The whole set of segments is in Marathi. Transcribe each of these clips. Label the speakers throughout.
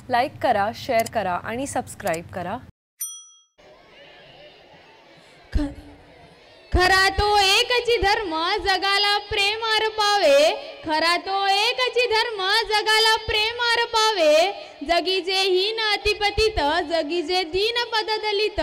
Speaker 1: लाईक करा, शेअर करा आणि सबस्क्राईब करा।
Speaker 2: खरा तो एकची धर्म जगाला प्रेम अर्पावे, खरा तो एकची धर्म जगाला प्रेम अर्पावे। जगी जे हीन अतिपतित, जगी जे दीन पददलित,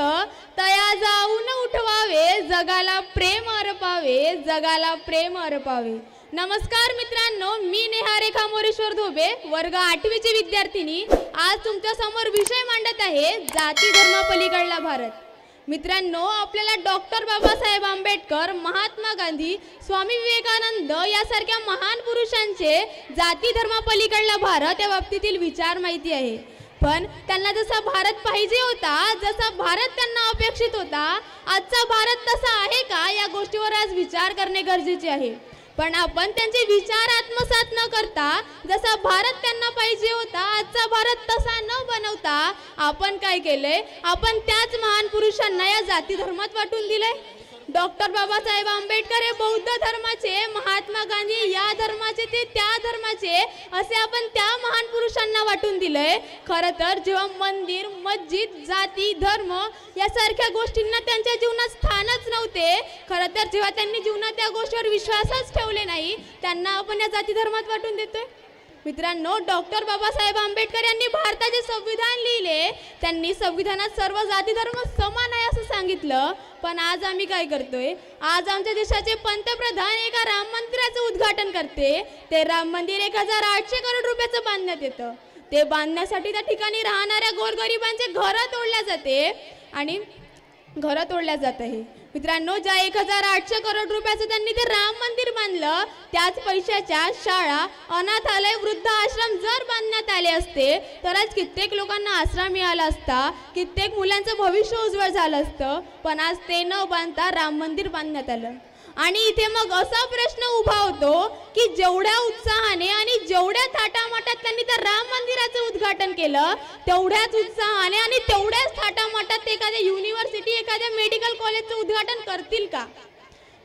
Speaker 2: तया जाऊन उठवावे, जगाला प्रेम अर्पावे, जगाला प्रेम अर्पावे। नमस्कार मित्रांनो, मी नेहा रेखा मोरेश्वर धोबे, वर्ग 8वी ची विद्यार्थिनी। आज तुमच्या समोर विषय मांडत आहे जाती धर्म पलीकडला भारत। मित्रांनो, आपल्याला डॉक्टर बाबासाहेब आंबेडकर, महात्मा गांधी, स्वामी विवेकानंद यासारख्या महान पुरुषांचे जाती धर्म पलीकडला भारत या बाबतीतील विचार माहिती आहे। पण त्यांना जसा भारत पाहिजे होता, जसा भारत त्यांना अपेक्षित होता, आजचा भारत तसा आहे का या गोष्टीवर आज विचार करणे गरजेचे आहे। पण आपण त्यांचे विचार आत्मसात न करता जसा भारत त्यांना पाहिजे होता, आजचा भारत तसा न बनवता आपण काय केले, आपण त्याच महान पुरुषांना या जाती धर्मात वाटून दिले। डॉक्टर बाबासाहेब आंबेडकर हे बौद्ध धर्माचे, महात्मा गांधी या धर्माचे, ते त्या धर्माचे असे आपण त्या महान पुरुषांना वाटून दिले। खरं तर जेव्हा मंदिर, मस्जिद, जाती, धर्म यासारख्या गोष्टींना त्यांच्या जीवनात स्थानच नव्हते, खरं तर जेव्हा त्यांनी जीवनात त्या गोष्टीवर विश्वासच ठेवले नाही, त्यांना आपण या जाती धर्मात वाटून देतोय। मित्रांनो, डॉक्टर बाबासाहेब आंबेडकर यांनी भारताचे संविधान लिहिले, त्यांनी संविधानात सर्व जाती धर्म समान आहे असं सांगितलं। पण आज आम्ही काय करतोय, आज आमच्या देशाचे पंतप्रधान एका राम मंदिराचं उद्घाटन करते। ते राम मंदिर 1800 करोड रुपयाचं बांधण्यात येतं। ते बांधण्यासाठी त्या ठिकाणी राहणाऱ्या गोरगरिबांचे घरं तोडल्या जाते आणि घरं तोडल्या जात आहे। मित्रांनो, ज्या 1800 करोड रुपयाचं त्यांनी ते राम मंदिर बांधलं, त्याच पैशाच्या शाळा, अनाथालय, वृद्ध आश्रम जर बांधण्यात आले असते तर आज कित्येक लोकांना आश्रय मिळाला असता, कित्येक मुलांचं भविष्य उज्ज्वल झालं असतं। पण आज ते न बांधता राम मंदिर बांधण्यात आलं। आणि इथे मग असा प्रश्न उभा होतो की जेवढ्या उत्साहाने आणि जेवढ्या थाटामाटात त्यांनी त्या राम मंदिराचं उद्घाटन केलं, तेवढ्याच उत्साहाने आणि तेवढ्याच थाटामाटात एखाद्या युनिव्हर्सिटी, एखाद्या मेडिकल कॉलेजचं उद्घाटन करतील का?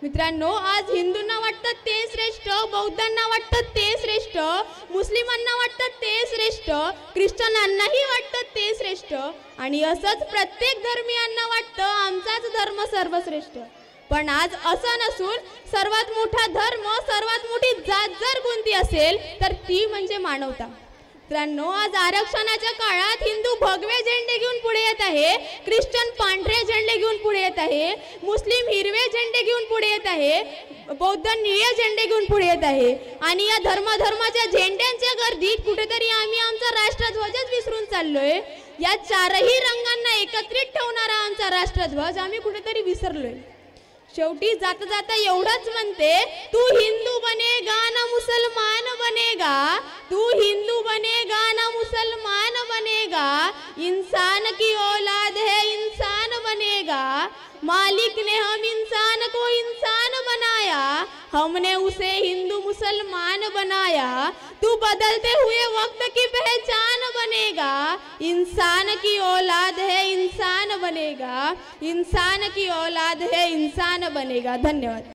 Speaker 2: मित्रांनो, आज हिंदूंना वाटतं ते श्रेष्ठ, बौद्धांना वाटतं ते श्रेष्ठ, मुस्लिमांना वाटतं ते श्रेष्ठ, ख्रिश्चनांनाही वाटतं ते श्रेष्ठ, आणि असंच प्रत्येक धर्मीयांना वाटतं आमचाच धर्म सर्वश्रेष्ठ। पण आज असं नसून सर्वात मोठा धर्म, सर्वात मोठी जात जर कोणती असेल तर ती म्हणजे मानवता। मित्रांनो, आज आरक्षणाच्या काळात हिंदू भगवे झेंडे घेऊन पुढे येत आहे, ख्रिश्चन पांढरे झेंडे घेऊन पुढे येत आहे, मुस्लिम हिरवे झेंडे घेऊन पुढे येत आहे, बौद्ध निळे झेंडे घेऊन पुढे येत आहे। आणि या धर्माच्या झेंड्यांच्या गर्दीत कुठेतरी आम्ही आमचा राष्ट्रध्वजच विसरून चाललोय। या चारही रंगांना एकत्रित ठेवणारा आमचा राष्ट्रध्वज आम्ही कुठेतरी विसरलोय। शेवटी जाता जाता एवढंच म्हणते, तू हिंदू बनेगा ना मुसलमान बनेगा, तू हिंदू बनेगा ना मुसलमान बनेगा, इंसान की औलाद है इंसान बनेगा, मालिक ने हम इंसान को इंसान बनाया, हमने उसे हिंदू मुसलमान बनाया, तू बदलते हुए वक्त की पहचान बनेगा, इंसान की औलाद है इंसान बनेगा, इंसान की औलाद है इंसान बनेगा। धन्यवाद।